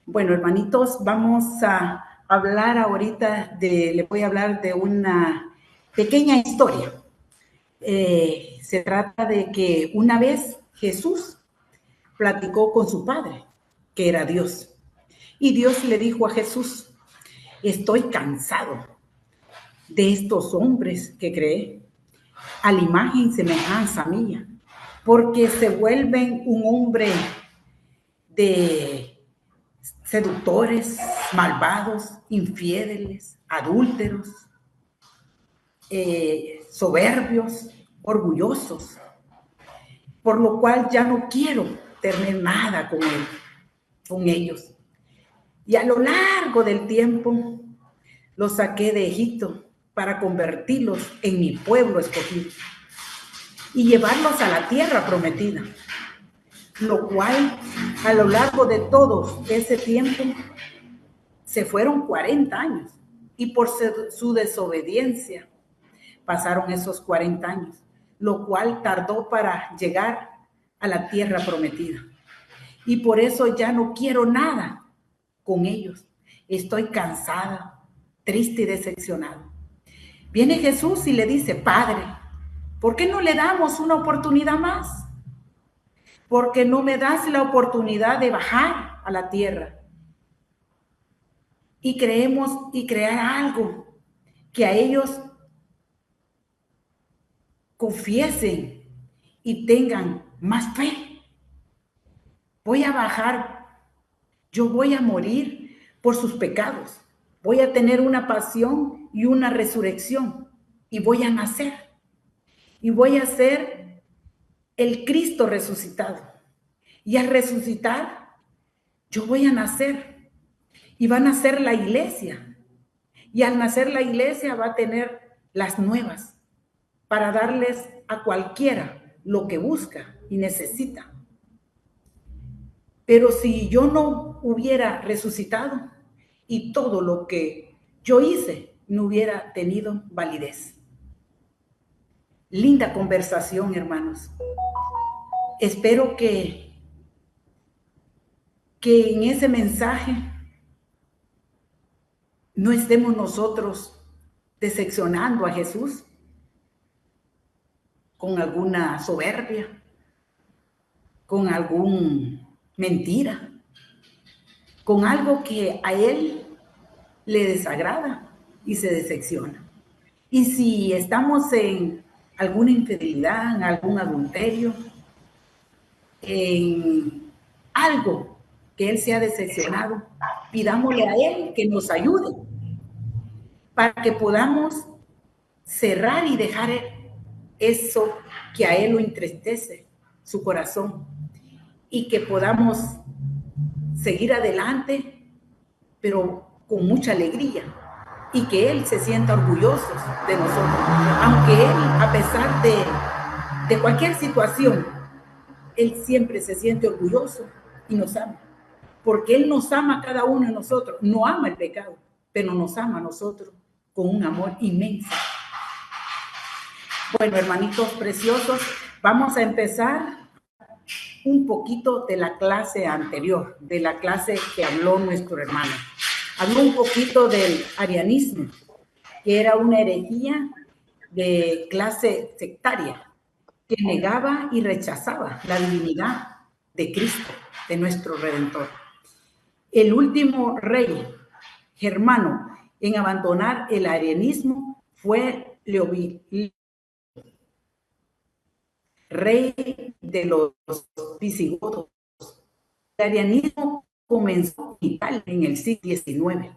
Bueno, hermanitos, vamos a hablar ahorita le voy a hablar de una pequeña historia. Se trata de que una vez Jesús platicó con su padre, que era Dios. Y Dios le dijo a Jesús: estoy cansado de estos hombres que creé a la imagen y semejanza mía, porque se vuelven un hombre de seductores, malvados, infieles, adúlteros, soberbios, orgullosos, por lo cual ya no quiero tener nada con ellos. Y a lo largo del tiempo los saqué de Egipto para convertirlos en mi pueblo escogido y llevarlos a la tierra prometida, lo cual a lo largo de todo ese tiempo se fueron 40 años y por su desobediencia pasaron esos 40 años, lo cual tardó para llegar a la tierra prometida. Y por eso ya no quiero nada con ellos. Estoy cansada, triste y decepcionada. Viene Jesús y le dice: Padre, ¿por qué no le damos una oportunidad más? ¿Por qué no me das la oportunidad de bajar a la tierra y crear algo que a ellos confiesen y tengan más fe? Voy a bajar, yo voy a morir por sus pecados, voy a tener una pasión y una resurrección y voy a nacer y voy a ser el Cristo resucitado. Y al resucitar, yo voy a nacer y va a nacer la iglesia. Y al nacer la iglesia va a tener las nuevas para darles a cualquiera lo que busca y necesita. Pero si yo no hubiera resucitado y todo lo que yo hice no hubiera tenido validez. Linda conversación, hermanos. Espero que en ese mensaje no estemos nosotros decepcionando a Jesús con alguna soberbia, con alguna mentira, con algo que a Él le desagrada y se decepciona. Y si estamos en alguna infidelidad, en algún adulterio, en algo que Él se ha decepcionado, pidámosle a Él que nos ayude para que podamos cerrar y dejar eso que a Él lo entristece, su corazón, y que podamos seguir adelante, pero con mucha alegría, y que Él se sienta orgulloso de nosotros, aunque Él, a pesar de cualquier situación, Él siempre se siente orgulloso y nos ama, porque Él nos ama a cada uno de nosotros, no ama el pecado, pero nos ama a nosotros con un amor inmenso. Bueno, hermanitos preciosos, vamos a empezar un poquito de la clase anterior, de la clase que habló nuestro hermano. Habló un poquito del arianismo, que era una herejía de clase sectaria, que negaba y rechazaba la divinidad de Cristo, de nuestro Redentor. El último rey germano en abandonar el arianismo fue Leovigild, rey de los visigodos. El arianismo comenzó en Italia en el siglo XIX.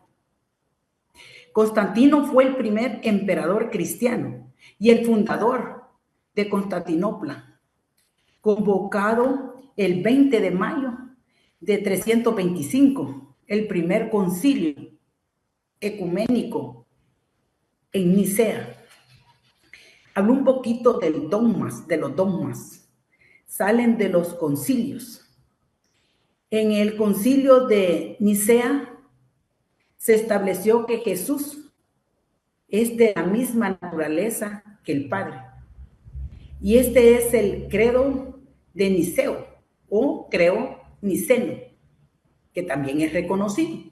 Constantino fue el primer emperador cristiano y el fundador de Constantinopla, convocado el 20 de mayo de 325, el primer concilio ecuménico en Nicea. Habló un poquito de los dogmas. Salen de los concilios. En el concilio de Nicea se estableció que Jesús es de la misma naturaleza que el Padre. Y este es el credo de Niceo o credo niceno. que también es reconocido,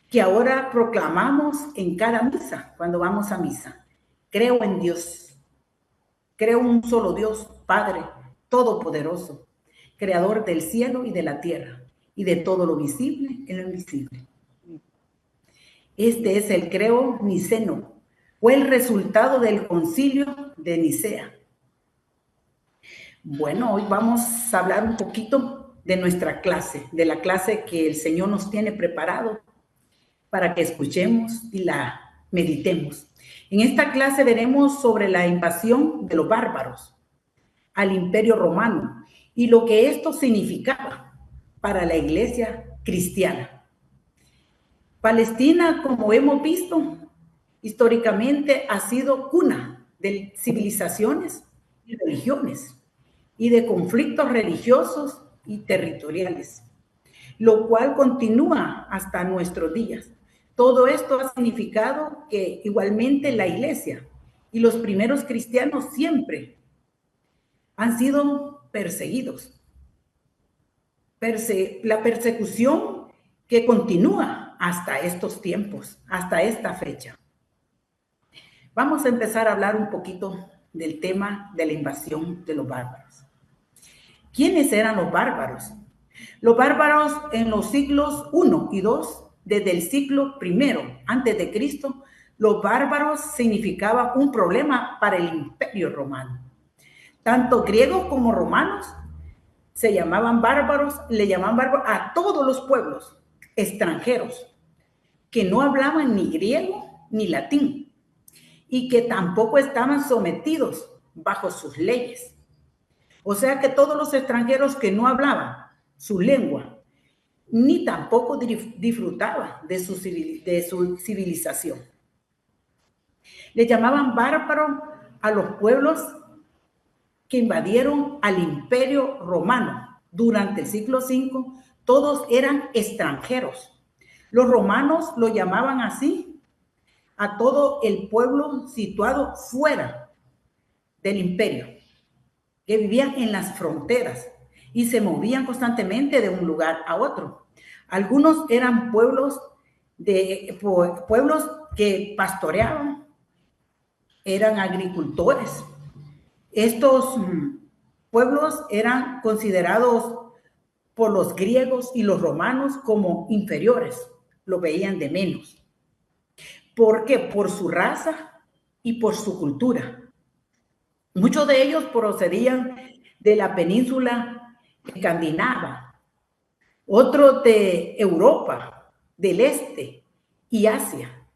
que ahora proclamamos en cada misa, cuando vamos a misa. Creo en Dios, creo en un solo Dios, Padre Todopoderoso, Creador del cielo y de la tierra, y de todo lo visible y lo invisible. Este es el creo niceno, fue el resultado del concilio de Nicea. Bueno, hoy vamos a hablar un poquito de nuestra clase, de la clase que el Señor nos tiene preparado para que escuchemos y la meditemos. En esta clase veremos sobre la invasión de los bárbaros al Imperio Romano y lo que esto significaba para la iglesia cristiana. Palestina, como hemos visto, históricamente ha sido cuna de civilizaciones y religiones y de conflictos religiosos y territoriales, lo cual continúa hasta nuestros días. Todo esto ha significado que igualmente la iglesia y los primeros cristianos siempre han sido perseguidos. La persecución que continúa hasta estos tiempos, hasta esta fecha. Vamos a empezar a hablar un poquito del tema de la invasión de los bárbaros. ¿Quiénes eran los bárbaros? Los bárbaros en los siglos I y II, desde el siglo I antes de Cristo, los bárbaros significaban un problema para el Imperio Romano. Tanto griegos como romanos se llamaban bárbaros, le llamaban bárbaros a todos los pueblos extranjeros que no hablaban ni griego ni latín y que tampoco estaban sometidos bajo sus leyes. O sea que todos los extranjeros que no hablaban su lengua ni tampoco disfrutaban de su civilización. Le llamaban bárbaros a los pueblos que invadieron al Imperio Romano durante el siglo V. Todos eran extranjeros. Los romanos lo llamaban así a todo el pueblo situado fuera del imperio, que vivían en las fronteras y se movían constantemente de un lugar a otro. Algunos eran pueblos que pastoreaban, eran agricultores. Estos pueblos eran considerados por los griegos y los romanos como inferiores, lo veían de menos. ¿Por qué? Por su raza y por su cultura. Muchos de ellos procedían de la península escandinava, otros de Europa, del este y Asia.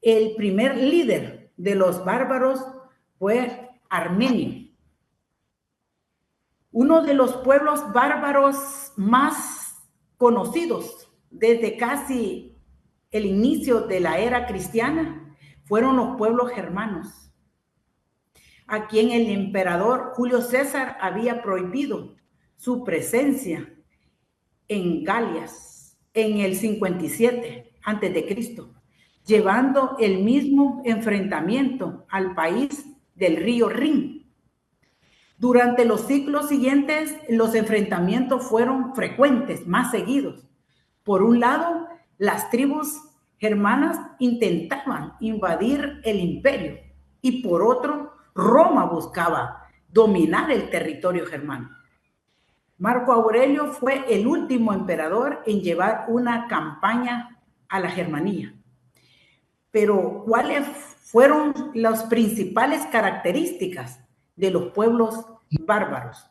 El primer líder de los bárbaros fue Armenio. Uno de los pueblos bárbaros más conocidos desde casi el inicio de la era cristiana fueron los pueblos germanos, a quien el emperador Julio César había prohibido su presencia en Galias en el 57 a.C., llevando el mismo enfrentamiento al país del río Rin. Durante los siglos siguientes, los enfrentamientos fueron frecuentes, más seguidos. Por un lado, las tribus germanas intentaban invadir el imperio y por otro, Roma buscaba dominar el territorio germano. Marco Aurelio fue el último emperador en llevar una campaña a la Germanía. Pero, ¿cuáles fueron las principales características de los pueblos bárbaros?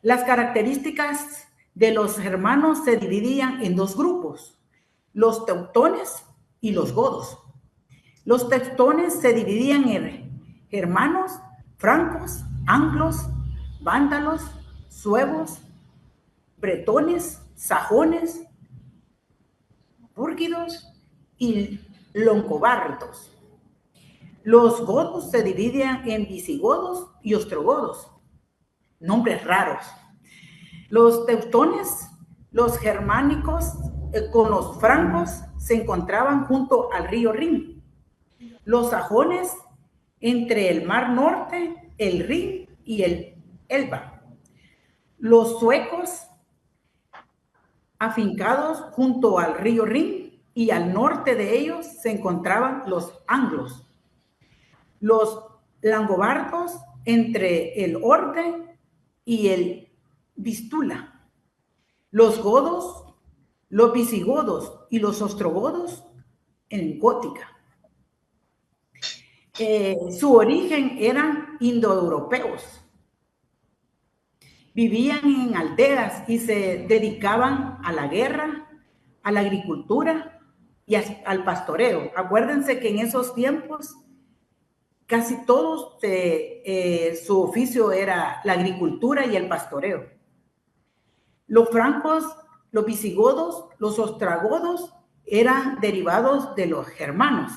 Las características de los germanos se dividían en dos grupos, los teutones y los godos. Los teutones se dividían en germanos, francos, anglos, vándalos, suevos, bretones, sajones, búrgidos y longobardos. Los godos se dividían en visigodos y ostrogodos, nombres raros. Los teutones, los germánicos con los francos se encontraban junto al río Rin. Los sajones entre el Mar Norte, el Rin y el Elba. Los suecos afincados junto al río Rin, y al norte de ellos se encontraban los anglos, los langobardos entre el Orbe y el Vístula, los godos, los visigodos y los ostrogodos en Gótica. Su origen eran indoeuropeos. Vivían en aldeas y se dedicaban a la guerra, a la agricultura y al pastoreo. Acuérdense que en esos tiempos casi todos su oficio era la agricultura y el pastoreo. Los francos, los visigodos, los ostrogodos eran derivados de los germanos.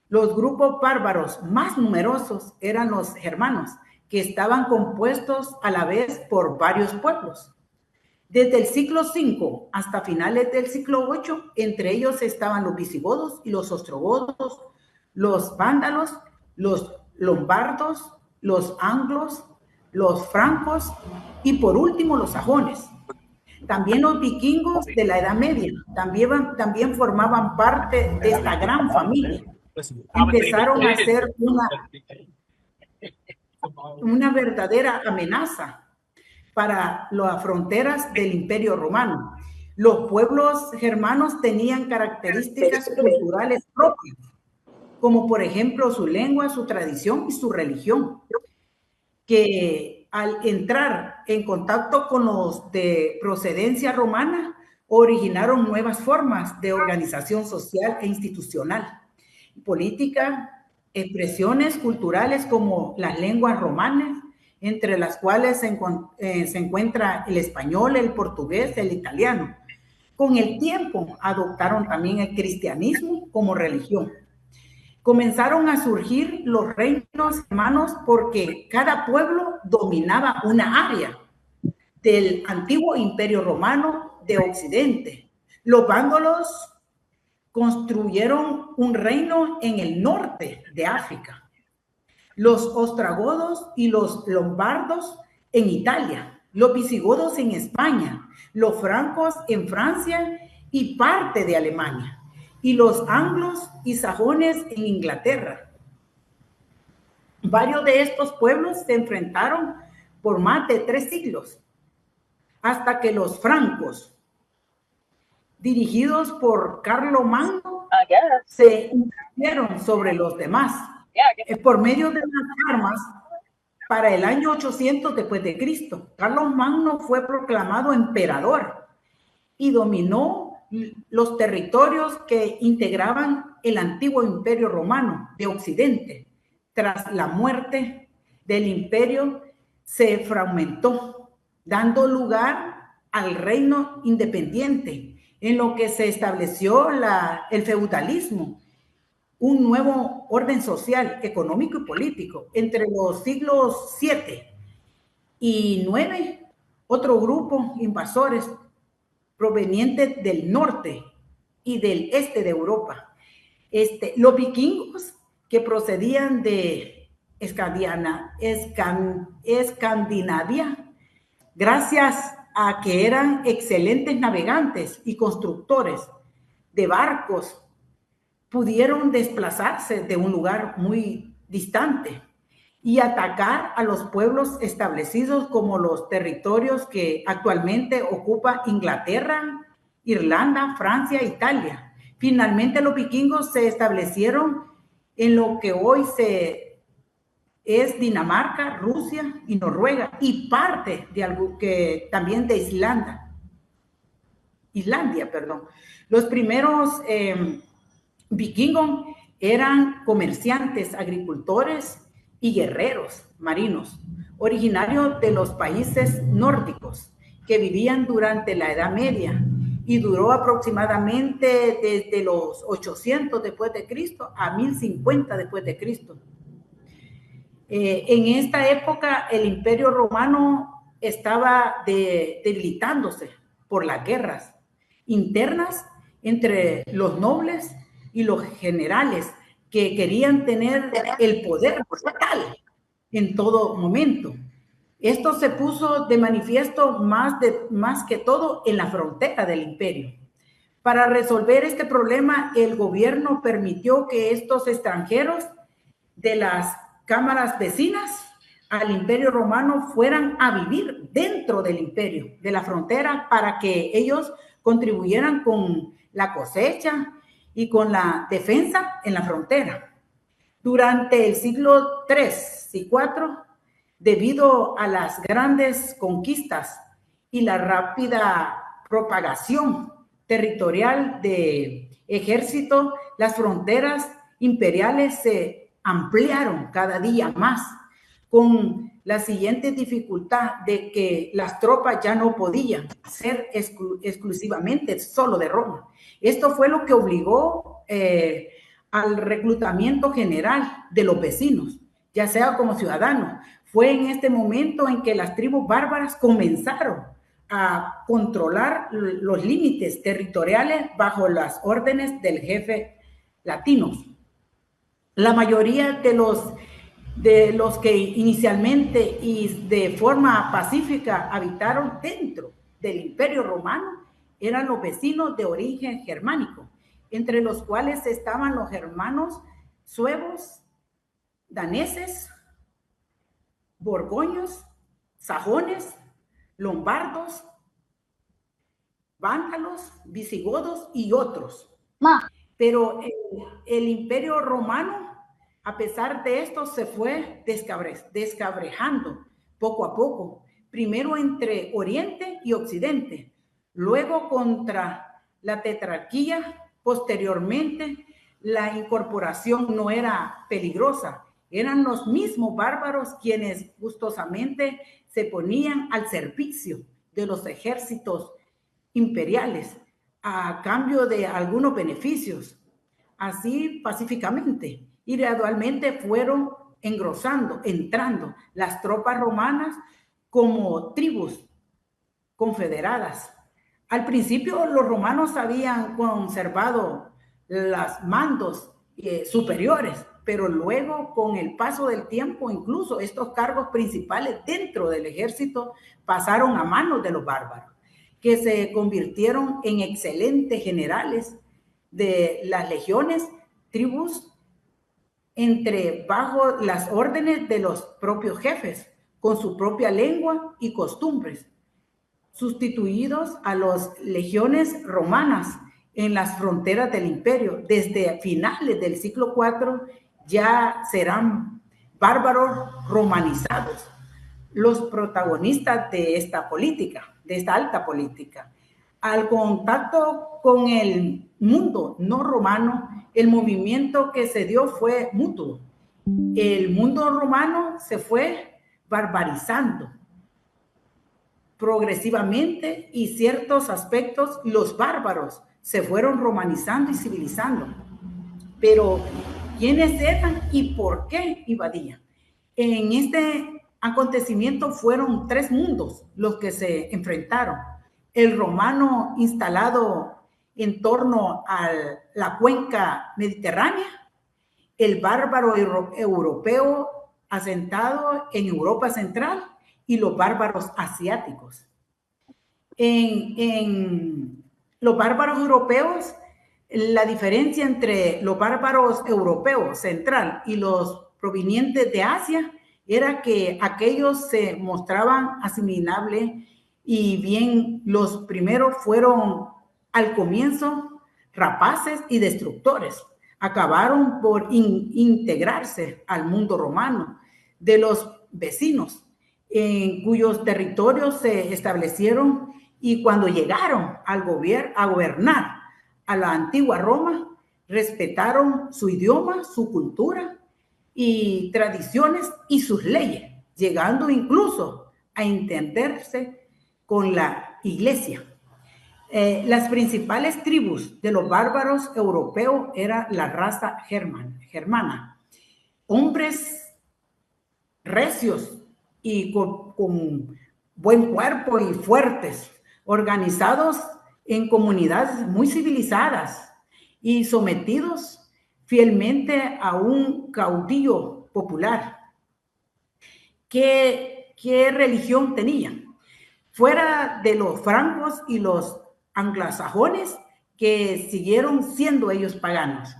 Los grupos bárbaros más numerosos eran los germanos, que estaban compuestos a la vez por varios pueblos. Desde el siglo V hasta finales del siglo VIII, entre ellos estaban los visigodos y los ostrogodos, los vándalos, los lombardos, los anglos, los francos y por último los sajones. También los vikingos de la Edad Media también formaban parte de esta gran familia. Empezaron a ser una verdadera amenaza para las fronteras del Imperio Romano. Los pueblos germanos tenían características culturales propias, como por ejemplo su lengua, su tradición y su religión, que al entrar en contacto con los de procedencia romana, originaron nuevas formas de organización social e institucional, política, expresiones culturales como las lenguas romanas, entre las cuales se encuentra el español, el portugués, el italiano. Con el tiempo adoptaron también el cristianismo como religión. Comenzaron a surgir los reinos hermanos porque cada pueblo dominaba una área del antiguo Imperio Romano de Occidente. Los vándalos construyeron un reino en el norte de África, los ostrogodos y los lombardos en Italia, los visigodos en España, los francos en Francia y parte de Alemania, y los anglos y sajones en Inglaterra. Varios de estos pueblos se enfrentaron por más de 3 siglos, hasta que los francos, dirigidos por Carlomagno, se impusieron sobre los demás por medio de las armas. Para el año 800 después de Cristo, Carlomagno fue proclamado emperador y dominó los territorios que integraban el antiguo Imperio Romano de Occidente. Tras la muerte del imperio, se fragmentó, dando lugar al reino independiente, en lo que se estableció el feudalismo, un nuevo orden social, económico y político. Entre los siglos 7 y 9, otro grupo invasores provenientes del norte y del este de Europa. Los vikingos, que procedían de Escandinavia, gracias a que eran excelentes navegantes y constructores de barcos, pudieron desplazarse de un lugar muy distante y atacar a los pueblos establecidos como los territorios que actualmente ocupa Inglaterra, Irlanda, Francia, Italia. Finalmente los vikingos se establecieron en lo que hoy es Dinamarca, Rusia y Noruega, y parte de algo que también de Islandia. Los primeros vikingos eran comerciantes, agricultores y guerreros marinos, originarios de los países nórdicos, que vivían durante la Edad Media y duró aproximadamente desde los 800 después de Cristo a 1050 después de Cristo. En esta época el Imperio Romano estaba debilitándose por las guerras internas entre los nobles y los generales, que querían tener el poder total en todo momento. Esto se puso de manifiesto más que todo en la frontera del imperio. Para resolver este problema, el gobierno permitió que estos extranjeros de las cámaras vecinas al Imperio Romano fueran a vivir dentro del imperio, de la frontera, para que ellos contribuyeran con la cosecha y con la defensa en la frontera. Durante el siglo III y IV, debido a las grandes conquistas y la rápida propagación territorial de ejército, las fronteras imperiales se ampliaron cada día más, con la siguiente dificultad de que las tropas ya no podían ser exclusivamente solo de Roma. Esto fue lo que obligó al reclutamiento general de los vecinos, ya sea como ciudadanos. Fue en este momento en que las tribus bárbaras comenzaron a controlar los límites territoriales bajo las órdenes del jefe latino. La mayoría de los que inicialmente y de forma pacífica habitaron dentro del Imperio Romano eran los vecinos de origen germánico, entre los cuales estaban los germanos suevos, daneses, borgoños, sajones, lombardos, vándalos, visigodos y otros. Pero el Imperio Romano, a pesar de esto, se fue descabrejando poco a poco, primero entre Oriente y Occidente, luego contra la tetrarquía. Posteriormente, la incorporación no era peligrosa, eran los mismos bárbaros quienes gustosamente se ponían al servicio de los ejércitos imperiales a cambio de algunos beneficios, así pacíficamente, y gradualmente fueron entrando las tropas romanas como tribus confederadas. Al principio los romanos habían conservado los mandos superiores, pero luego con el paso del tiempo, incluso estos cargos principales dentro del ejército pasaron a manos de los bárbaros, que se convirtieron en excelentes generales de las legiones, tribus, bajo las órdenes de los propios jefes, con su propia lengua y costumbres, sustituidos a las legiones romanas en las fronteras del imperio. Desde finales del siglo IV ya serán bárbaros romanizados los protagonistas de esta política, de esta alta política. Al contacto con el mundo no romano, el movimiento que se dio fue mutuo. El mundo romano se fue barbarizando progresivamente y ciertos aspectos, los bárbaros se fueron romanizando y civilizando. Pero, ¿quiénes eran y por qué invadían? En este acontecimiento fueron 3 mundos los que se enfrentaron. El romano instalado en torno a la cuenca mediterránea, el bárbaro europeo asentado en Europa Central y los bárbaros asiáticos. En los bárbaros europeos, la diferencia entre los bárbaros europeos central y los provenientes de Asia era que aquellos se mostraban asimilables, y bien los primeros fueron al comienzo rapaces y destructores. Acabaron por integrarse al mundo romano de los vecinos, en cuyos territorios se establecieron, y cuando llegaron a gobernar a la antigua Roma, respetaron su idioma, su cultura y tradiciones y sus leyes, llegando incluso a entenderse con la iglesia. Las principales tribus de los bárbaros europeos era la raza germana, hombres recios y con buen cuerpo y fuertes, organizados en comunidades muy civilizadas y sometidos fielmente a un caudillo popular, que qué religión tenían. Fuera de los francos y los anglosajones, que siguieron siendo ellos paganos.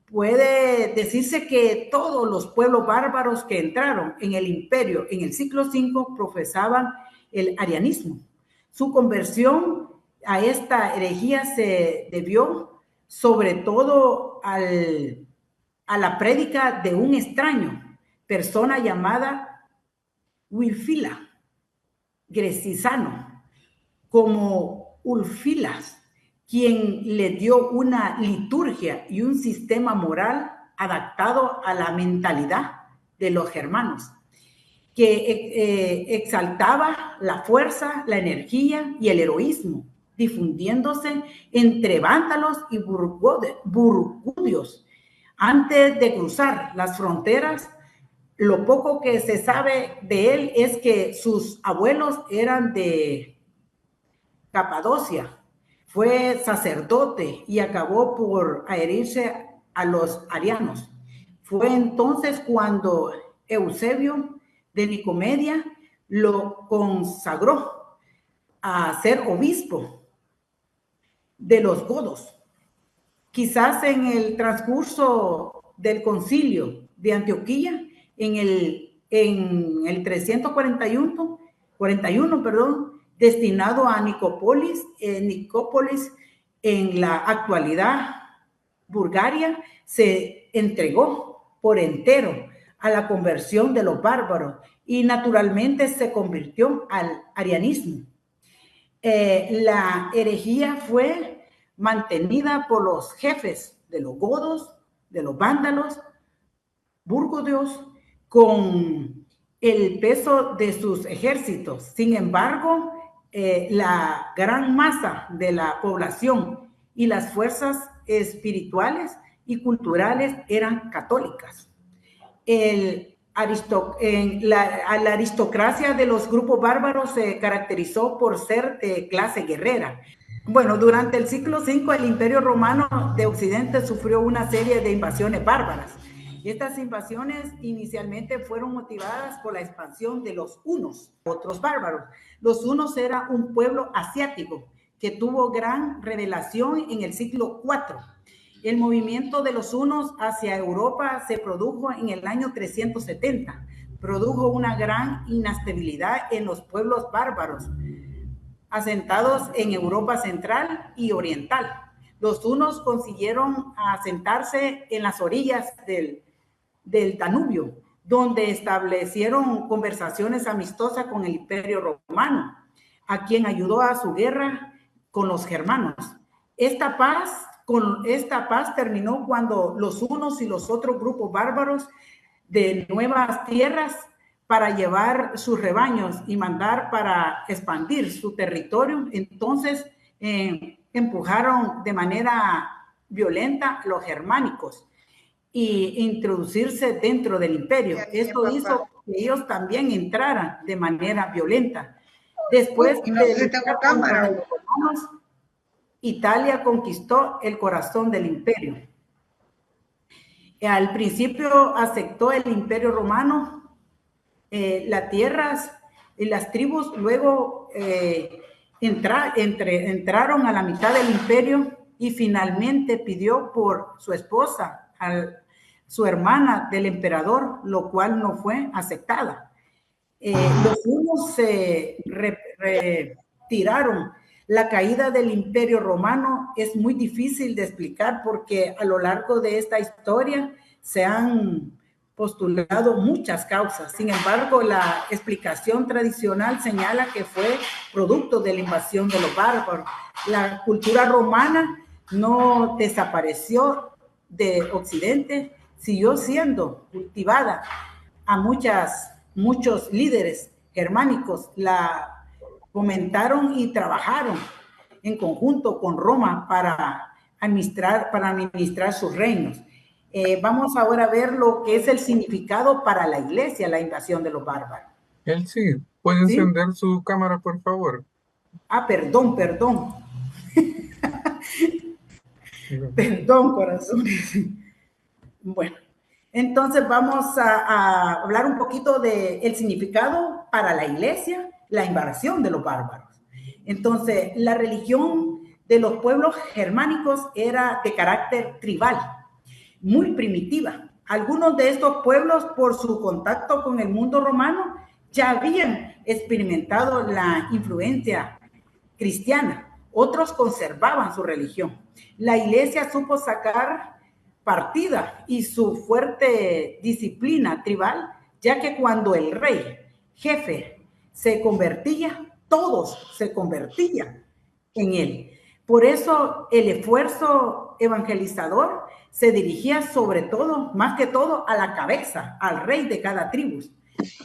Puede decirse que todos los pueblos bárbaros que entraron en el imperio en el siglo V profesaban el arianismo. Su conversión a esta herejía se debió sobre todo a la prédica de un extraño, persona llamada Wilfila Gresizano, como Ulfilas, quien le dio una liturgia y un sistema moral adaptado a la mentalidad de los germanos, que exaltaba la fuerza, la energía y el heroísmo, difundiéndose entre vándalos y burgundios. Antes de cruzar las fronteras, lo poco que se sabe de él es que sus abuelos eran de Capadocia. Fue sacerdote y acabó por adherirse a los arianos. Fue entonces cuando Eusebio de Nicomedia lo consagró a ser obispo de los godos. Quizás en el transcurso del concilio de Antioquía, en el 341, destinado a Nicópolis en la actualidad Bulgaria, se entregó por entero a la conversión de los bárbaros y naturalmente se convirtió al arianismo. La herejía fue mantenida por los jefes de los godos, de los vándalos, burgundios, con el peso de sus ejércitos. Sin embargo, la gran masa de la población y las fuerzas espirituales y culturales eran católicas. La aristocracia de los grupos bárbaros se caracterizó por ser de clase guerrera. Bueno, durante el siglo V el Imperio Romano de Occidente sufrió una serie de invasiones bárbaras. Y estas invasiones inicialmente fueron motivadas por la expansión de los hunos, otros bárbaros. Los hunos era un pueblo asiático que tuvo gran revelación en el siglo IV. El movimiento de los hunos hacia Europa se produjo en el año 370. Produjo una gran inestabilidad en los pueblos bárbaros asentados en Europa Central y Oriental. Los hunos consiguieron asentarse en las orillas del Danubio, donde establecieron conversaciones amistosas con el Imperio Romano, a quien ayudó a su guerra con los germanos. Esta paz terminó cuando los hunos y los otros grupos bárbaros de nuevas tierras para llevar sus rebaños y mandar para expandir su territorio, entonces empujaron de manera violenta a los germánicos y introducirse dentro del imperio. Esto hizo que ellos también entraran de manera violenta. Después de luchar contra los romanos, Italia conquistó el corazón del imperio. Al principio aceptó el Imperio Romano las tierras y las tribus, luego entraron a la mitad del imperio y finalmente pidió por su esposa, su hermana del emperador, lo cual no fue aceptada. Los hunos se retiraron. La caída del Imperio Romano es muy difícil de explicar porque a lo largo de esta historia se han postulado muchas causas. Sin embargo, la explicación tradicional señala que fue producto de la invasión de los bárbaros. La cultura romana no desapareció de Occidente, siguió siendo cultivada. A muchos líderes germánicos la fomentaron y trabajaron en conjunto con Roma para administrar sus reinos. Vamos ahora a ver lo que es el significado para la iglesia, la invasión de los bárbaros. Él sí, puede encender su cámara, por favor. Perdón. Perdón, corazones. Bueno, Entonces vamos a hablar un poquito del significado para la iglesia, la invasión de los bárbaros. Entonces, la religión de los pueblos germánicos era de carácter tribal, muy primitiva. Algunos de estos pueblos, por su contacto con el mundo romano, ya habían experimentado la influencia cristiana. Otros conservaban su religión. La iglesia supo sacar partida y su fuerte disciplina tribal, ya que cuando el rey, jefe, se convertía, todos se convertían en él. Por eso el esfuerzo evangelizador se dirigía sobre todo, más que todo, a la cabeza, al rey de cada tribu.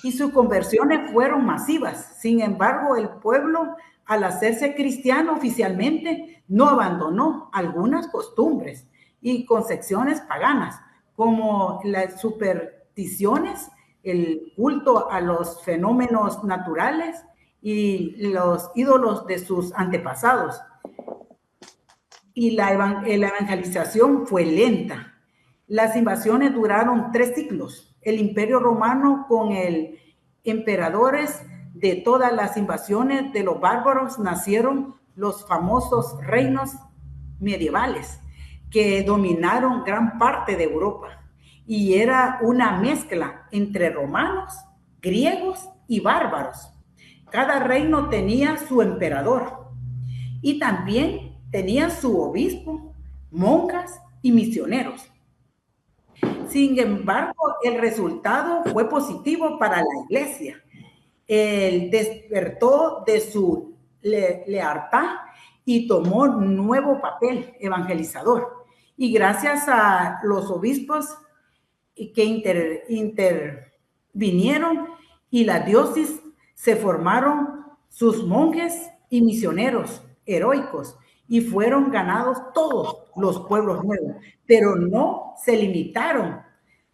Y sus conversiones fueron masivas. Sin embargo, el pueblo, al hacerse cristiano oficialmente, no abandonó algunas costumbres y concepciones paganas, como las supersticiones, el culto a los fenómenos naturales y los ídolos de sus antepasados. Y la evangelización fue lenta. Las invasiones duraron 3 siglos. El Imperio Romano, con el emperadores de todas las invasiones de los bárbaros, nacieron los famosos reinos medievales que dominaron gran parte de Europa. Y era una mezcla entre romanos, griegos y bárbaros. Cada reino tenía su emperador y también tenía su obispo, monjas y misioneros. Sin embargo, el resultado fue positivo para la iglesia. Él despertó de su lealtad y tomó nuevo papel evangelizador. Y gracias a los obispos que intervinieron y la diócesis, se formaron sus monjes y misioneros heroicos y fueron ganados todos los pueblos nuevos, pero no se limitaron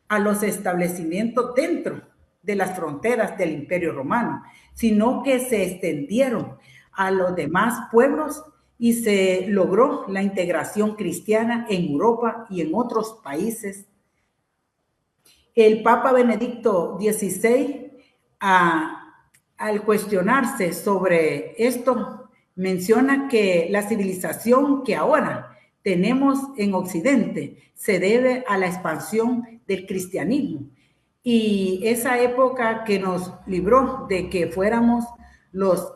a los establecimientos dentro de las fronteras del Imperio Romano, sino que se extendieron a los demás pueblos y se logró la integración cristiana en Europa y en otros países. El Papa Benedicto XVI, al cuestionarse sobre esto, menciona que la civilización que ahora tenemos en Occidente se debe a la expansión del cristianismo. Y esa época que nos libró de que fuéramos los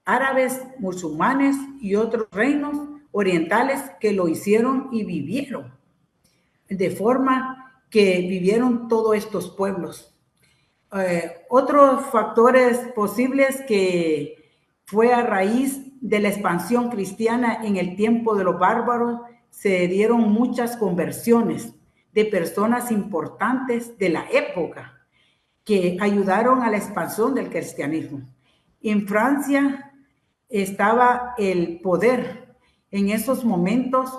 árabes, musulmanes y otros reinos orientales que lo hicieron y vivieron de forma que vivieron todos estos pueblos. Otros factores posibles que fue a raíz de la expansión cristiana en el tiempo de los bárbaros, se dieron muchas conversiones de personas importantes de la época que ayudaron a la expansión del cristianismo. En Francia estaba el poder en esos momentos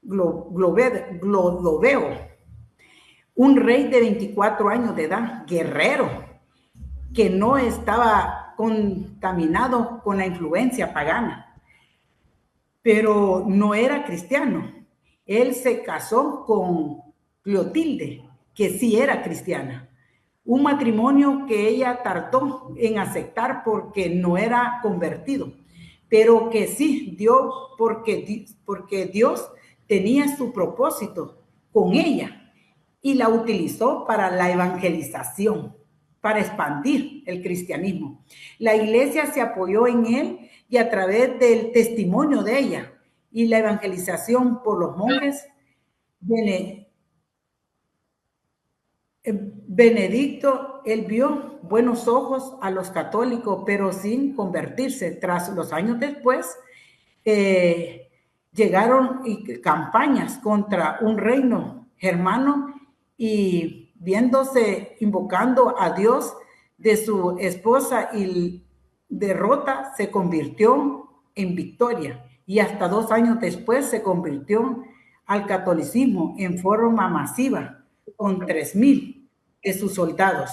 Clodoveo, un rey de 24 años de edad, guerrero, que no estaba contaminado con la influencia pagana, pero no era cristiano. Él se casó con Clotilde, que sí era cristiana. Un matrimonio que ella tardó en aceptar porque no era convertido, pero que sí dio porque Dios tenía su propósito con ella y la utilizó para la evangelización, para expandir el cristianismo. La iglesia se apoyó en él y a través del testimonio de ella y la evangelización por los monjes, Benedicto, él vio buenos ojos a los católicos, pero sin convertirse. Tras los años después, llegaron campañas contra un reino germano y viéndose invocando a Dios de su esposa y derrota, se convirtió en victoria y hasta 2 años después se convirtió al catolicismo en forma masiva con 3,000 de sus soldados.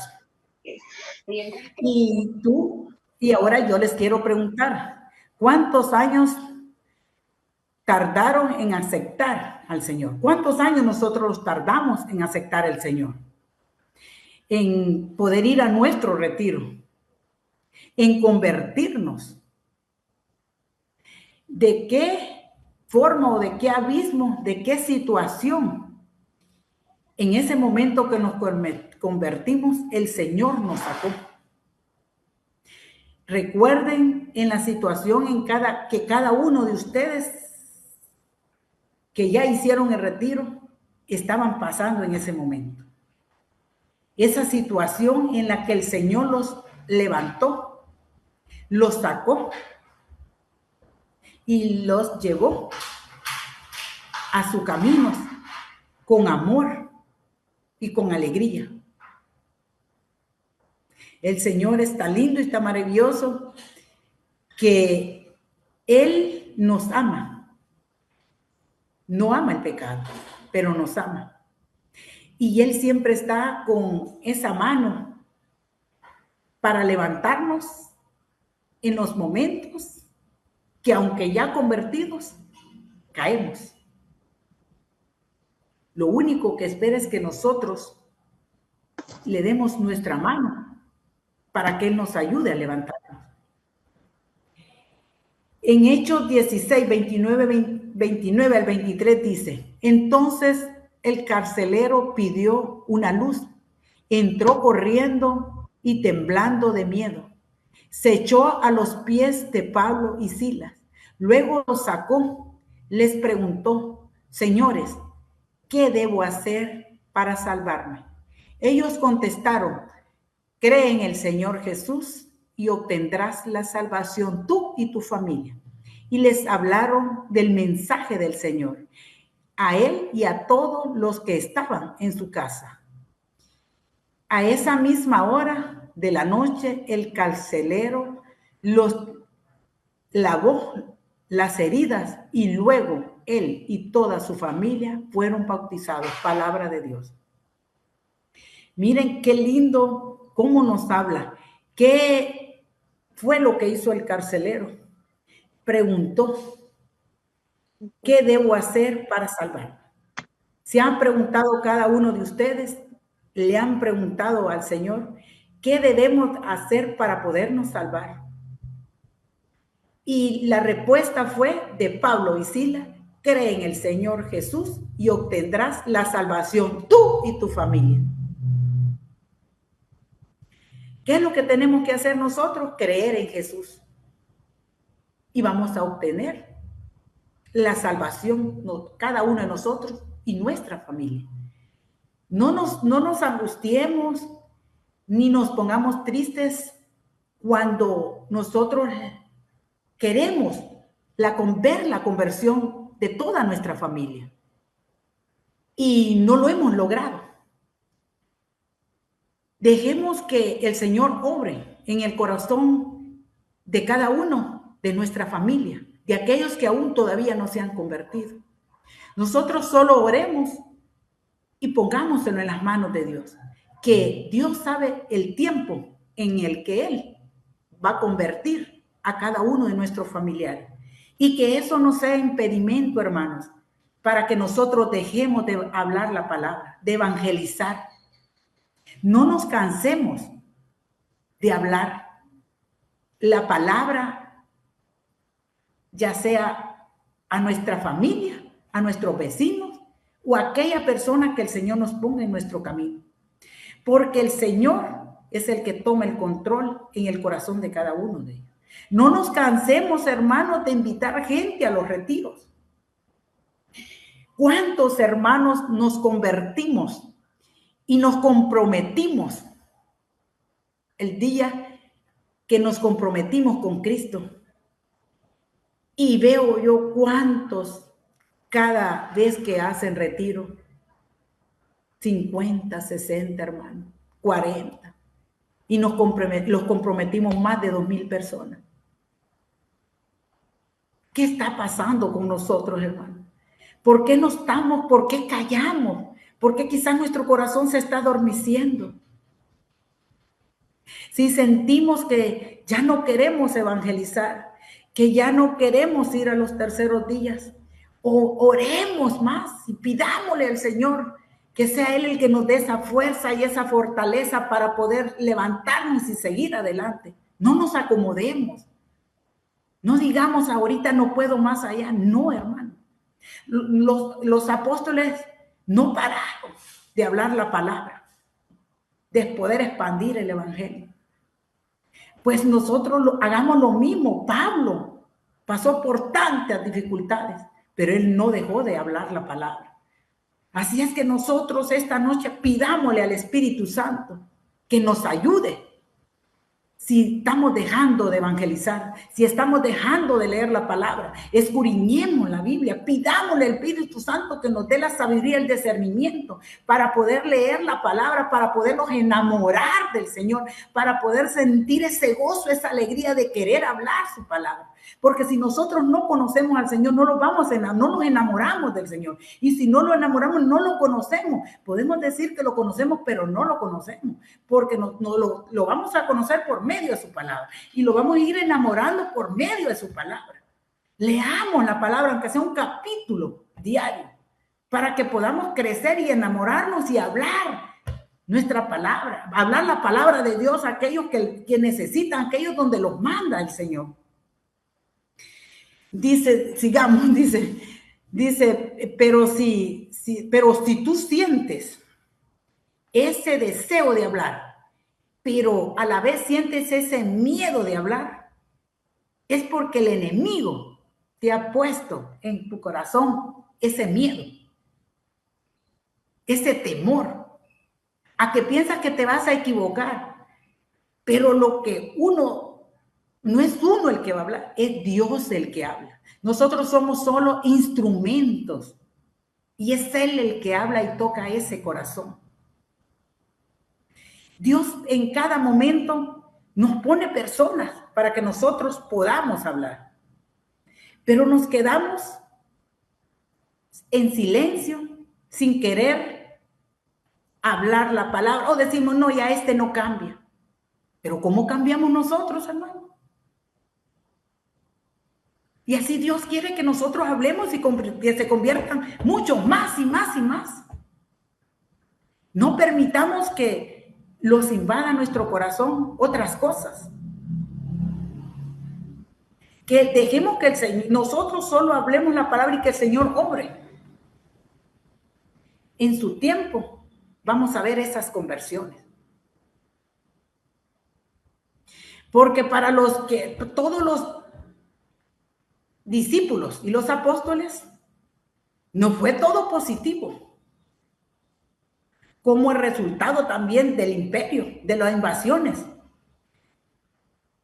Y ahora yo les quiero preguntar, ¿cuántos años tardaron en aceptar al Señor. ¿Cuántos años nosotros tardamos en aceptar al Señor? En poder ir a nuestro retiro, en convertirnos. ¿De qué forma o de qué abismo, de qué situación? En ese momento que nos convertimos, el Señor nos sacó. Recuerden en la situación que cada uno de ustedes que ya hicieron el retiro estaban pasando en ese momento. Esa situación en la que el Señor los levantó, los sacó y los llevó a su camino con amor y con alegría. El Señor está lindo y está maravilloso, que Él nos ama. No ama el pecado, pero nos ama. Y Él siempre está con esa mano para levantarnos en los momentos que, aunque ya convertidos, caemos. Lo único que espera es que nosotros le demos nuestra mano para que Él nos ayude a levantarnos. En Hechos 16, 29 al 23 dice: entonces el carcelero pidió una luz, entró corriendo y temblando de miedo. Se echó a los pies de Pablo y Silas. Luego los sacó, les preguntó: señores, ¿qué debo hacer para salvarme? Ellos contestaron: cree en el Señor Jesús y obtendrás la salvación tú y tu familia. Y les hablaron del mensaje del Señor, a él y a todos los que estaban en su casa. A esa misma hora de la noche, el carcelero los lavó las heridas y luego él y toda su familia fueron bautizados. Palabra de Dios. Miren qué lindo cómo nos habla. ¿Qué fue lo que hizo el carcelero? Preguntó: ¿qué debo hacer para salvarme? ¿Se han preguntado cada uno de ustedes? ¿Le han preguntado al Señor qué debemos hacer para podernos salvar? Y la respuesta fue de Pablo y Silas: cree en el Señor Jesús y obtendrás la salvación tú y tu familia. ¿Qué es lo que tenemos que hacer nosotros? Creer en Jesús. Y vamos a obtener la salvación, cada uno de nosotros y nuestra familia. No nos angustiemos ni nos pongamos tristes cuando nosotros queremos ver la conversión de toda nuestra familia y no lo hemos logrado. Dejemos que el Señor obre en el corazón de cada uno de nuestra familia, de aquellos que aún todavía no se han convertido. Nosotros solo oremos y pongámoselo en las manos de Dios, que Dios sabe el tiempo en el que Él va a convertir a cada uno de nuestros familiares, y que eso no sea impedimento, hermanos, para que nosotros dejemos de hablar la palabra, de evangelizar. No nos cansemos de hablar la palabra, ya sea a nuestra familia, a nuestros vecinos o a aquella persona que el Señor nos ponga en nuestro camino. Porque el Señor es el que toma el control en el corazón de cada uno de ellos. No nos cansemos, hermanos, de invitar gente a los retiros. ¿Cuántos hermanos nos convertimos y nos comprometimos el día que nos comprometimos con Cristo? Y veo yo cuántos cada vez que hacen retiro, 50, 60 hermanos, 40, y los comprometimos más de 2,000 personas. ¿Qué está pasando con nosotros, hermanos? ¿Por qué no estamos? ¿Por qué callamos? ¿Por qué quizás nuestro corazón se está adormeciendo? Si sentimos que ya no queremos evangelizar, que ya no queremos ir a los terceros días, oremos más y pidámosle al Señor que sea Él el que nos dé esa fuerza y esa fortaleza para poder levantarnos y seguir adelante. No nos acomodemos. No digamos ahorita no puedo más allá. No, hermano. Los apóstoles no pararon de hablar la palabra, de poder expandir el evangelio. Pues nosotros hagamos lo mismo. Pablo pasó por tantas dificultades, pero él no dejó de hablar la palabra. Así es que nosotros esta noche pidámosle al Espíritu Santo que nos ayude. Si estamos dejando de evangelizar, si estamos dejando de leer la palabra, escudriñemos la Biblia, pidámosle al Espíritu Santo que nos dé la sabiduría y el discernimiento para poder leer la palabra, para podernos enamorar del Señor, para poder sentir ese gozo, esa alegría de querer hablar su palabra. Porque si nosotros no conocemos al Señor, no nos enamoramos del Señor. Y si no lo enamoramos, no lo conocemos. Podemos decir que lo conocemos, pero no lo conocemos, porque lo vamos a conocer por medio de su palabra y lo vamos a ir enamorando por medio de su palabra. Leamos la palabra, aunque sea un capítulo diario, para que podamos crecer y enamorarnos y hablar nuestra palabra, hablar la palabra de Dios a aquellos que necesitan, aquellos donde los manda el Señor. Dice, sigamos, dice, pero si tú sientes ese deseo de hablar, pero a la vez sientes ese miedo de hablar, es porque el enemigo te ha puesto en tu corazón ese miedo, ese temor, a que piensas que te vas a equivocar, pero lo que no es uno el que va a hablar, es Dios el que habla. Nosotros somos solo instrumentos y es Él el que habla y toca ese corazón. Dios en cada momento nos pone personas para que nosotros podamos hablar, pero nos quedamos en silencio sin querer hablar la palabra o decimos, no, ya este no cambia. Pero ¿cómo cambiamos nosotros, hermano? Y así Dios quiere que nosotros hablemos y que se conviertan muchos más y más y más. No permitamos que los invada nuestro corazón otras cosas. Que dejemos que el Señor, nosotros solo hablemos la palabra y que el Señor obre. En su tiempo vamos a ver esas conversiones. Porque para todos los discípulos y los apóstoles, no fue todo positivo. Como el resultado también del imperio, de las invasiones.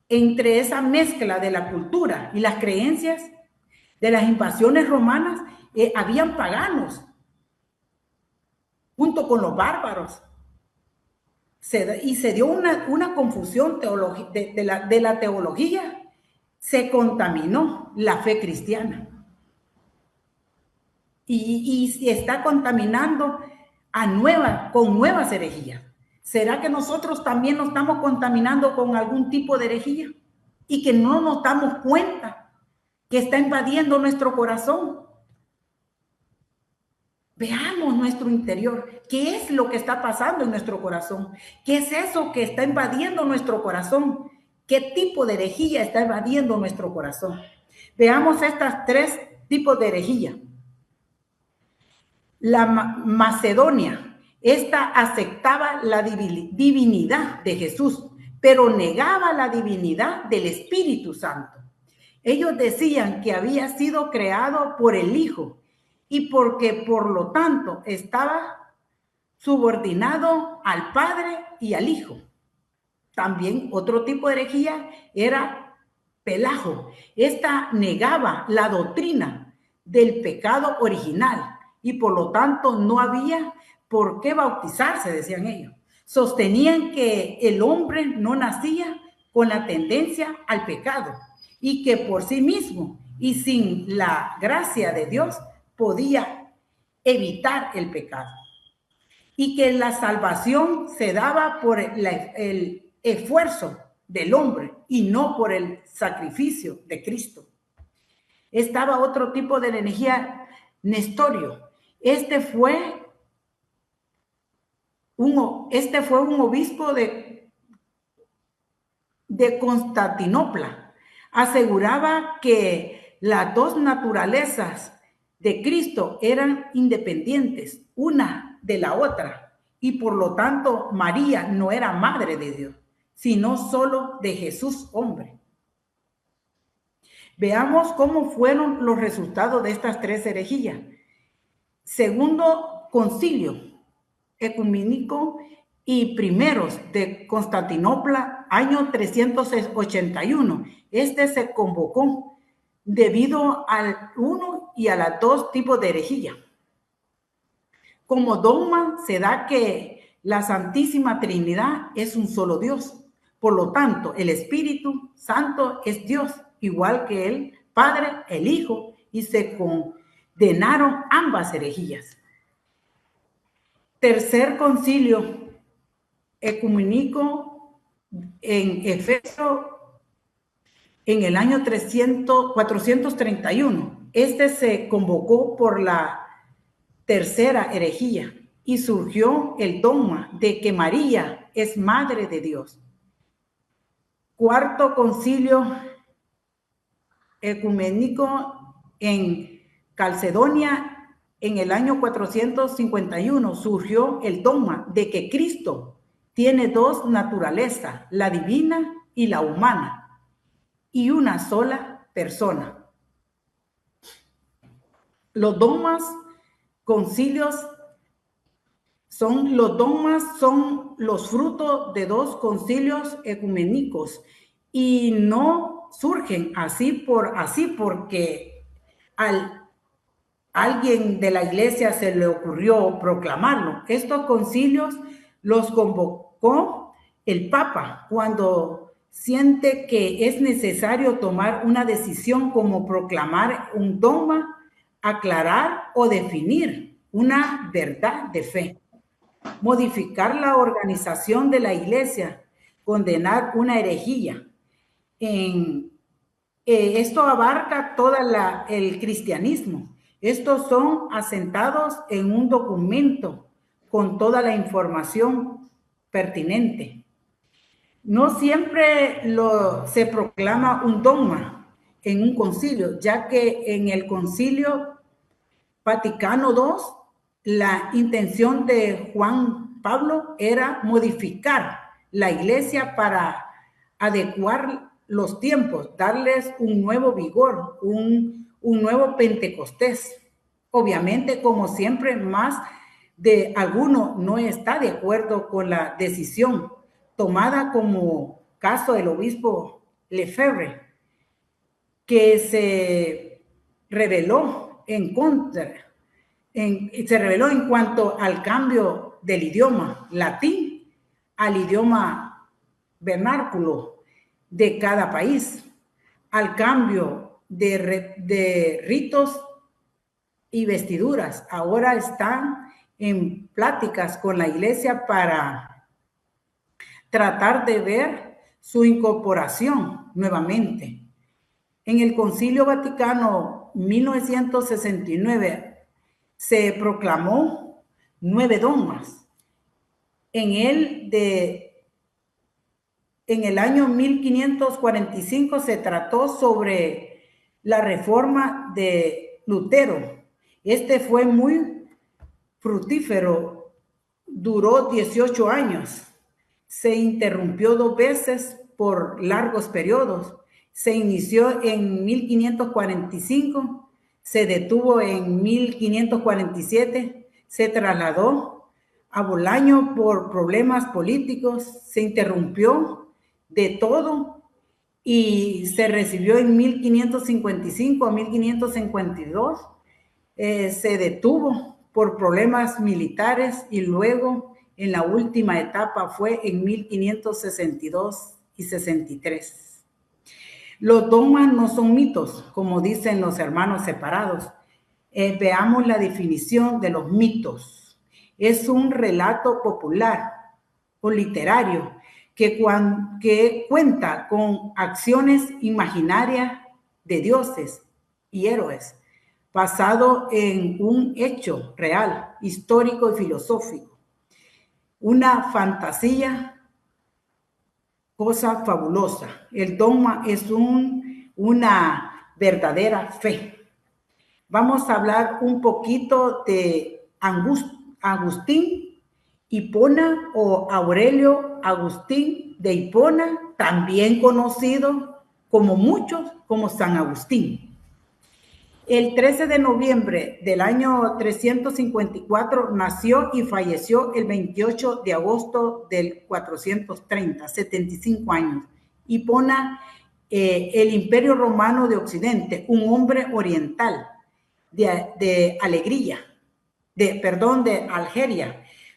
Entre esa mezcla de la cultura y las creencias de las invasiones romanas, habían paganos, junto con los bárbaros. Y se dio una confusión de la teología. Se contaminó la fe cristiana. Y está contaminando con nuevas herejías. ¿Será que nosotros también nos estamos contaminando con algún tipo de herejía y que no nos damos cuenta que está invadiendo nuestro corazón? Veamos nuestro interior. ¿Qué es lo que está pasando en nuestro corazón? ¿Qué es eso que está invadiendo nuestro corazón? ¿Qué tipo de herejía está invadiendo nuestro corazón? Veamos estas tres tipos de herejía. La Macedonia, esta aceptaba la divinidad de Jesús, pero negaba la divinidad del Espíritu Santo. Ellos decían que había sido creado por el Hijo y porque por lo tanto estaba subordinado al Padre y al Hijo. También otro tipo de herejía era Pelago. Esta negaba la doctrina del pecado original y por lo tanto no había por qué bautizarse, decían ellos. Sostenían que el hombre no nacía con la tendencia al pecado y que por sí mismo y sin la gracia de Dios podía evitar el pecado. Y que la salvación se daba por el esfuerzo del hombre y no por el sacrificio de Cristo. Estaba otro tipo de energía, Nestorio. Este fue un obispo de Constantinopla. Aseguraba que las dos naturalezas de Cristo eran independientes una de la otra y por lo tanto María no era madre de Dios, sino solo de Jesús hombre. Veamos cómo fueron los resultados de estas tres herejías. Segundo concilio ecuménico y primeros de Constantinopla, año 381. Este se convocó debido al uno y a los dos tipos de herejía. Como dogma se da que la Santísima Trinidad es un solo Dios. Por lo tanto, el Espíritu Santo es Dios, igual que el Padre, el Hijo, y se condenaron ambas herejías. Tercer concilio ecuménico en Efeso en el año 431. Este se convocó por la tercera herejía y surgió el dogma de que María es madre de Dios. Cuarto concilio ecuménico en Calcedonia en el año 451 surgió el dogma de que Cristo tiene dos naturalezas, la divina y la humana, y una sola persona. Los dogmas concilios son los frutos de dos concilios ecuménicos y no surgen así porque alguien de la iglesia se le ocurrió proclamarlo. Estos concilios los convocó el Papa cuando siente que es necesario tomar una decisión como proclamar un dogma, aclarar o definir una verdad de fe, modificar la organización de la iglesia, condenar una herejía. Esto abarca todo el cristianismo. Estos son asentados en un documento con toda la información pertinente. No siempre se proclama un dogma en un concilio, ya que en el Concilio Vaticano II, la intención de Juan Pablo era modificar la iglesia para adecuar los tiempos, darles un nuevo vigor, un nuevo Pentecostés. Obviamente, como siempre, más de alguno no está de acuerdo con la decisión tomada como caso del obispo Lefebvre, que se rebeló en cuanto al cambio del idioma latín al idioma vernáculo de cada país, al cambio de ritos y vestiduras. Ahora están en pláticas con la iglesia para tratar de ver su incorporación nuevamente. En el Concilio Vaticano 1969 se proclamó 9 dogmas. En el año 1545 se trató sobre la reforma de Lutero. Este fue muy fructífero, duró 18 años. Se interrumpió 2 veces por largos periodos. Se inició en 1545, se detuvo en 1547, se trasladó a Bolaño por problemas políticos, se interrumpió de todo y se recibió en 1555 a 1552. Se detuvo por problemas militares y luego en la última etapa fue en 1562 y 63. Los dogmas no son mitos, como dicen los hermanos separados. Veamos la definición de los mitos. Es un relato popular o literario que cuenta con acciones imaginarias de dioses y héroes, basado en un hecho real, histórico y filosófico. Una fantasía, cosa fabulosa. El dogma es una verdadera fe. Vamos a hablar un poquito de Agustín Hipona o Aurelio Agustín de Hipona, también conocido como muchos como San Agustín. El 13 de noviembre del año 354 nació y falleció el 28 de agosto del 430, 75 años. Hipona, el Imperio Romano de Occidente, un hombre oriental de Algeria.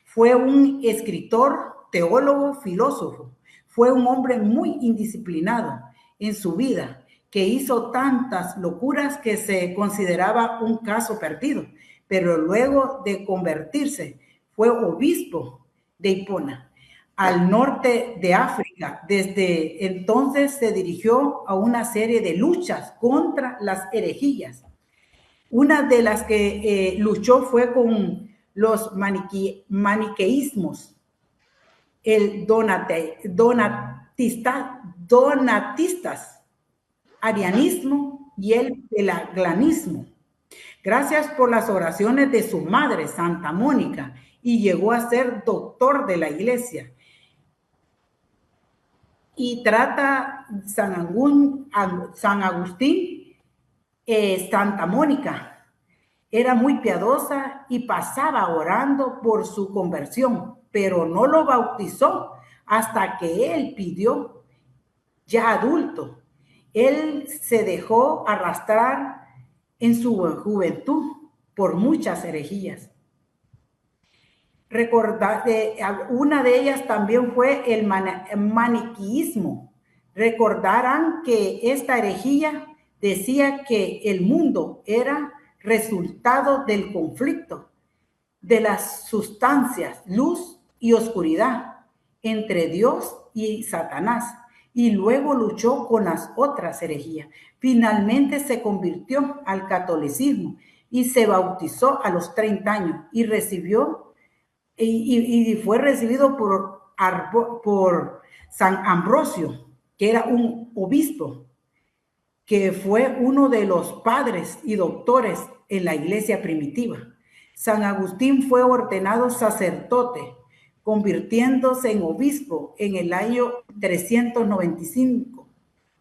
Fue un escritor, teólogo, filósofo. Fue un hombre muy indisciplinado en su vida, que hizo tantas locuras que se consideraba un caso perdido, pero luego de convertirse fue obispo de Hipona, al norte de África. Desde entonces se dirigió a una serie de luchas contra las herejías. Una de las que luchó fue con los maniqueísmos, el donatistas, arianismo y el pelagianismo. Gracias por las oraciones de su madre, Santa Mónica, y llegó a ser doctor de la iglesia. Y trata San Agustín, Santa Mónica. Era muy piadosa y pasaba orando por su conversión, pero no lo bautizó hasta que él pidió, ya adulto. Él se dejó arrastrar en su juventud por muchas herejías. Una de ellas también fue el maniqueísmo. Recordarán que esta herejía decía que el mundo era resultado del conflicto de las sustancias, luz y oscuridad, entre Dios y Satanás, y luego luchó con las otras herejías. Finalmente se convirtió al catolicismo y se bautizó a los 30 años y fue recibido por San Ambrosio, que era un obispo, que fue uno de los padres y doctores en la iglesia primitiva. San Agustín fue ordenado sacerdote, convirtiéndose en obispo en el año 395.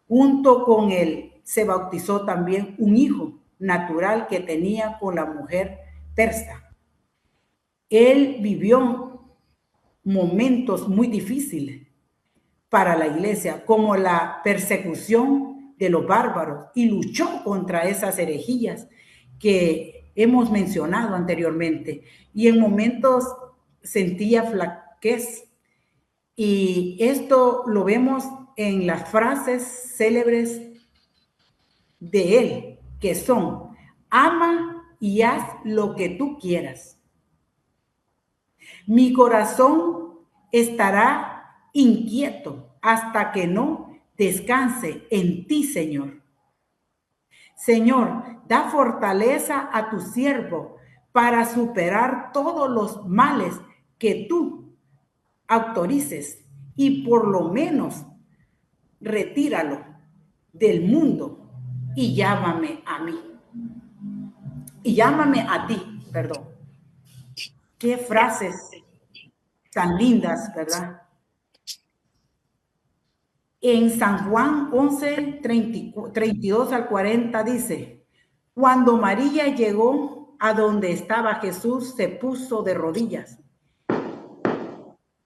Junto con él se bautizó también un hijo natural que tenía con la mujer persa. Él vivió momentos muy difíciles para la iglesia, como la persecución de los bárbaros, y luchó contra esas herejías que hemos mencionado anteriormente, y en momentos sentía flaquez, y esto lo vemos en las frases célebres de él, que son: ama y haz lo que tú quieras. Mi corazón estará inquieto hasta que no descanse en ti, Señor. Señor, da fortaleza a tu siervo para superar todos los males que tú autorices, y por lo menos retíralo del mundo y llámame a mí. Y llámame a ti, perdón. Qué frases tan lindas, ¿verdad? En San Juan 11, 32 al 40 dice: cuando María llegó a donde estaba Jesús, se puso de rodillas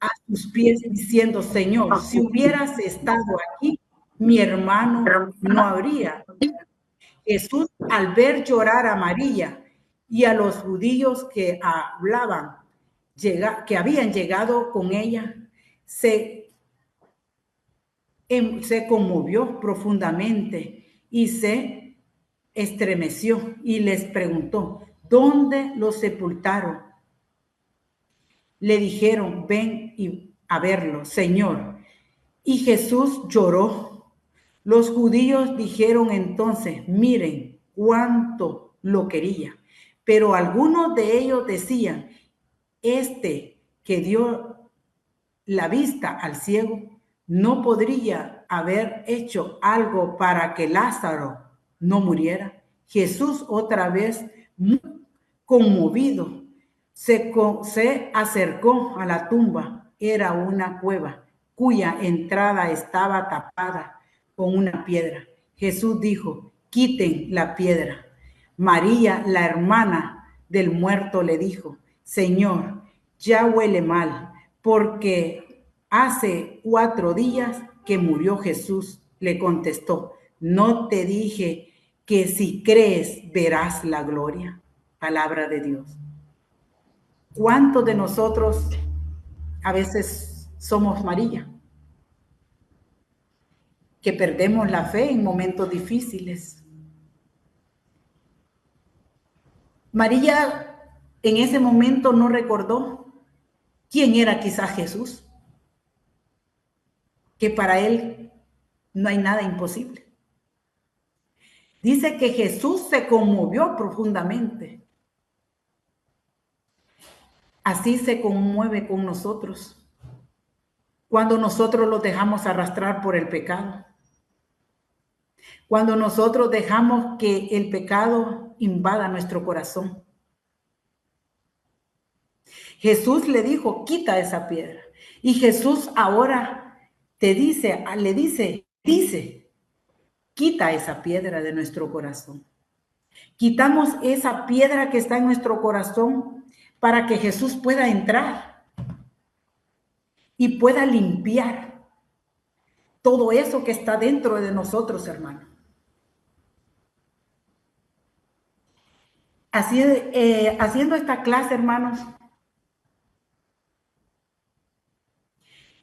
a sus pies diciendo: Señor, si hubieras estado aquí, mi hermano no habría. Jesús, al ver llorar a María y a los judíos que habían llegado con ella, se conmovió profundamente y se estremeció y les preguntó: ¿dónde los sepultaron? Le dijeron: ven a verlo, Señor. Y Jesús lloró. Los judíos dijeron entonces: miren cuánto lo quería. Pero algunos de ellos decían, este que dio la vista al ciego, ¿no podría haber hecho algo para que Lázaro no muriera? Jesús, otra vez muy conmovido, se acercó a la tumba. Era una cueva cuya entrada estaba tapada con una piedra. Jesús dijo, quiten la piedra. María, la hermana del muerto, le dijo, Señor, ya huele mal, porque hace 4 días que murió. Jesús le contestó, ¿no te dije que si crees verás la gloria? Palabra de Dios. ¿Cuántos de nosotros a veces somos María? Que perdemos la fe en momentos difíciles. María en ese momento no recordó quién era quizás Jesús, que para él no hay nada imposible. Dice que Jesús se conmovió profundamente. Así se conmueve con nosotros cuando nosotros los dejamos arrastrar por el pecado. Cuando nosotros dejamos que el pecado invada nuestro corazón. Jesús le dijo, quita esa piedra. Y Jesús ahora le dice, quita esa piedra de nuestro corazón. Quitamos esa piedra que está en nuestro corazón para que Jesús pueda entrar y pueda limpiar todo eso que está dentro de nosotros, hermano. Así, haciendo esta clase, hermanos,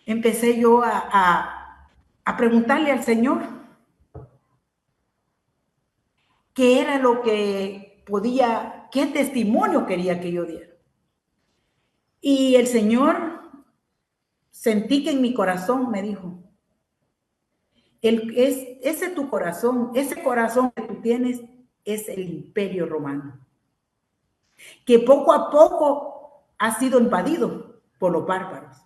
empecé yo a preguntarle al Señor qué era lo que podía, qué testimonio quería que yo diera. Y el Señor, sentí que en mi corazón me dijo, ese tu corazón, ese corazón que tú tienes es el Imperio Romano, que poco a poco ha sido invadido por los bárbaros.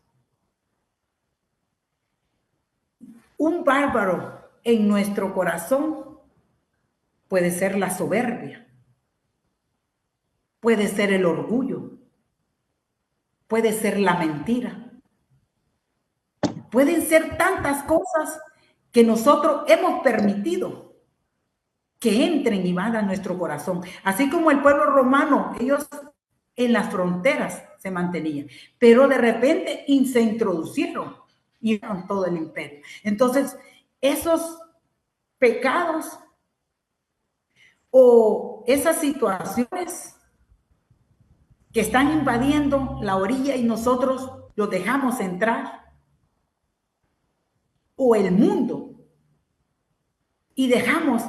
Un bárbaro en nuestro corazón puede ser la soberbia, puede ser el orgullo, puede ser la mentira. Pueden ser tantas cosas que nosotros hemos permitido que entren y van a nuestro corazón. Así como el pueblo romano, ellos en las fronteras se mantenían, pero de repente se introducieron y eran todo el imperio. Entonces, esos pecados o esas situaciones que están invadiendo la orilla y nosotros los dejamos entrar, o el mundo, y dejamos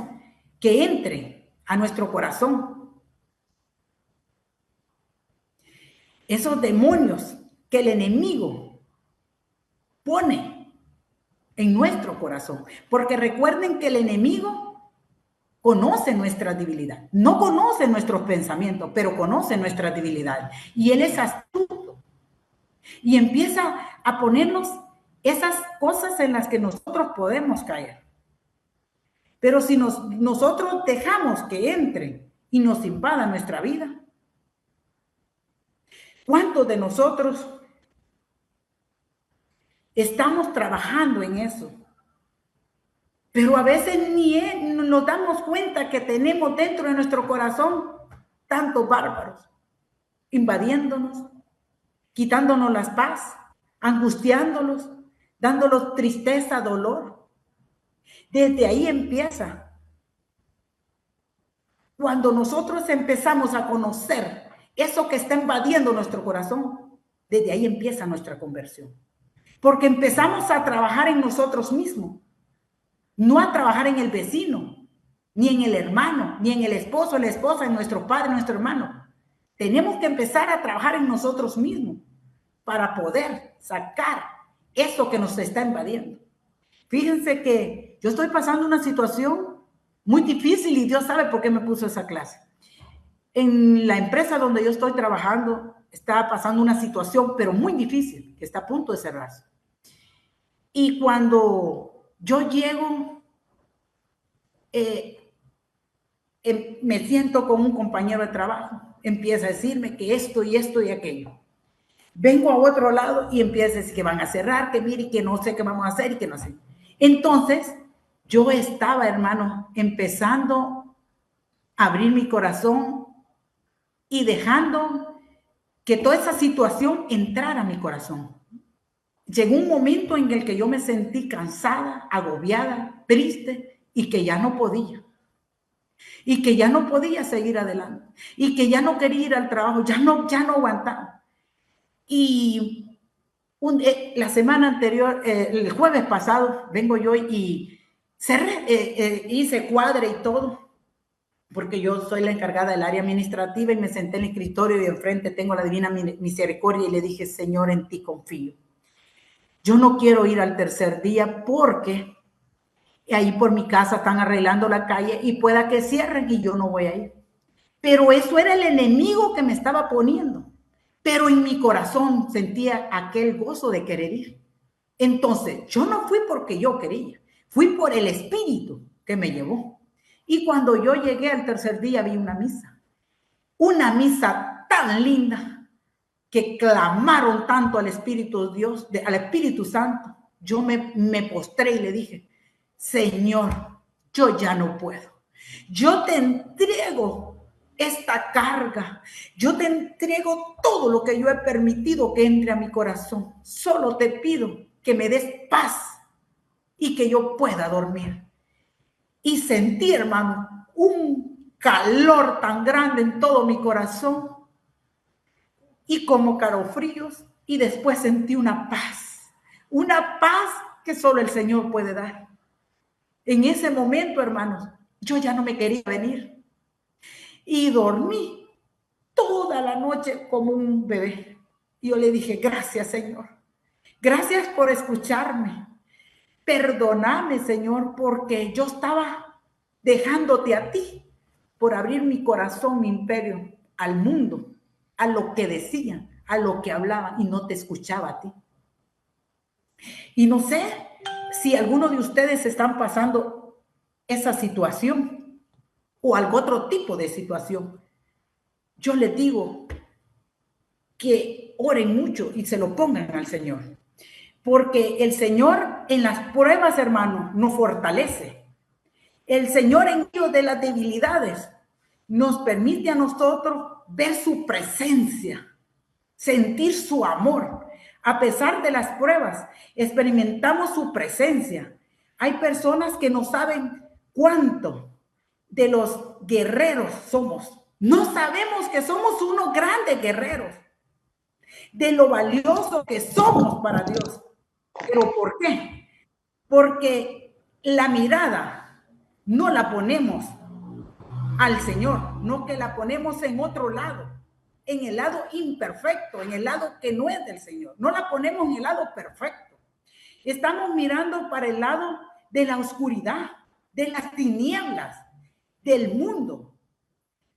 que entre a nuestro corazón. Esos demonios que el enemigo pone en nuestro corazón. Porque recuerden que el enemigo conoce nuestra debilidad. No conoce nuestros pensamientos, pero conoce nuestra debilidad. Y él es astuto. Y empieza a ponernos esas cosas en las que nosotros podemos caer. Pero si nosotros dejamos que entre y nos invada nuestra vida, ¿cuántos de nosotros estamos trabajando en eso? Pero a veces ni nos damos cuenta que tenemos dentro de nuestro corazón tantos bárbaros invadiéndonos, quitándonos la paz, angustiándolos, dándolos tristeza, dolor. Desde ahí empieza. Cuando nosotros empezamos a conocer eso que está invadiendo nuestro corazón, desde ahí empieza nuestra conversión. Porque empezamos a trabajar en nosotros mismos, no a trabajar en el vecino, ni en el hermano, ni en el esposo, la esposa, en nuestro padre, nuestro hermano. Tenemos que empezar a trabajar en nosotros mismos para poder sacar eso que nos está invadiendo. Fíjense que yo estoy pasando una situación muy difícil, y Dios sabe por qué me puso esa clase. En la empresa donde yo estoy trabajando está pasando una situación, pero muy difícil, que está a punto de cerrarse. Y cuando yo llego, me siento con un compañero de trabajo, empieza a decirme que esto y esto y aquello. Vengo a otro lado y empieza a decir que van a cerrar, que mire, que no sé qué vamos a hacer y que no sé. Entonces, yo estaba, hermano, empezando a abrir mi corazón y dejando que toda esa situación entrara a mi corazón. Llegó un momento en el que yo me sentí cansada, agobiada, triste y que ya no podía. Y que ya no podía seguir adelante. Y que ya no quería ir al trabajo, ya no aguantaba. Y la semana anterior, el jueves pasado, vengo yo y cerré, hice cuadre y todo, porque yo soy la encargada del área administrativa y me senté en el escritorio y enfrente tengo la Divina Misericordia y le dije, Señor, en ti confío. Yo no quiero ir al tercer día porque ahí por mi casa están arreglando la calle y pueda que cierren y yo no voy a ir. Pero eso era el enemigo que me estaba poniendo. Pero en mi corazón sentía aquel gozo de querer ir. Entonces, yo no fui porque yo quería, fui por el Espíritu que me llevó. Y cuando yo llegué al tercer día vi una misa tan linda, que clamaron tanto al Espíritu Dios, al Espíritu Santo. Yo me postré y le dije, Señor, yo ya no puedo. Yo te entrego esta carga. Yo te entrego todo lo que yo he permitido que entre a mi corazón. Solo te pido que me des paz y que yo pueda dormir. Y sentí, hermano, un calor tan grande en todo mi corazón y como calofríos, y después sentí una paz que solo el Señor puede dar. En ese momento, hermanos, yo ya no me quería venir y dormí toda la noche como un bebé. Y yo le dije, gracias, Señor. Gracias por escucharme. Perdóname, Señor, porque yo estaba dejándote a ti por abrir mi corazón, mi imperio, al mundo, a lo que decían, a lo que hablaban, y no te escuchaba a ti. Y no sé si alguno de ustedes están pasando esa situación o algún otro tipo de situación. Yo les digo que oren mucho y se lo pongan al Señor. Porque el Señor en las pruebas, hermano, nos fortalece. El Señor en medio de las debilidades nos permite a nosotros ver su presencia, sentir su amor. A pesar de las pruebas, experimentamos su presencia. Hay personas que no saben cuánto de los guerreros somos. No sabemos que somos unos grandes guerreros, de lo valioso que somos para Dios. ¿Pero por qué? Porque la mirada no la ponemos al Señor, no que la ponemos en otro lado, en el lado imperfecto, en el lado que no es del Señor. No la ponemos en el lado perfecto. Estamos mirando para el lado de la oscuridad, de las tinieblas, del mundo,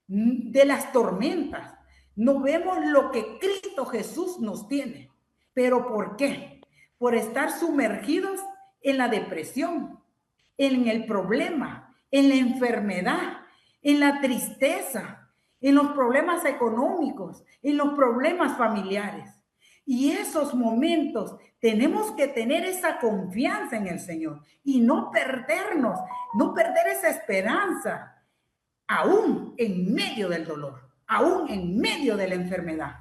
de las tormentas. No vemos lo que Cristo Jesús nos tiene. ¿Pero por qué? Por estar sumergidos en la depresión, en el problema, en la enfermedad, en la tristeza, en los problemas económicos, en los problemas familiares. Y esos momentos tenemos que tener esa confianza en el Señor y no perdernos, no perder esa esperanza, aún en medio del dolor, aún en medio de la enfermedad.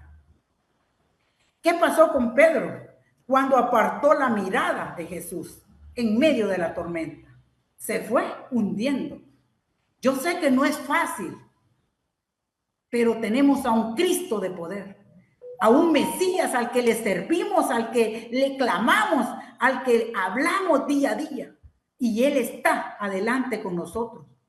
¿Qué pasó con Pedro cuando apartó la mirada de Jesús en medio de la tormenta? Se fue hundiendo. Yo sé que no es fácil, pero tenemos a un Cristo de poder, a un Mesías al que le servimos, al que le clamamos, al que hablamos día a día. Y Él está adelante con nosotros.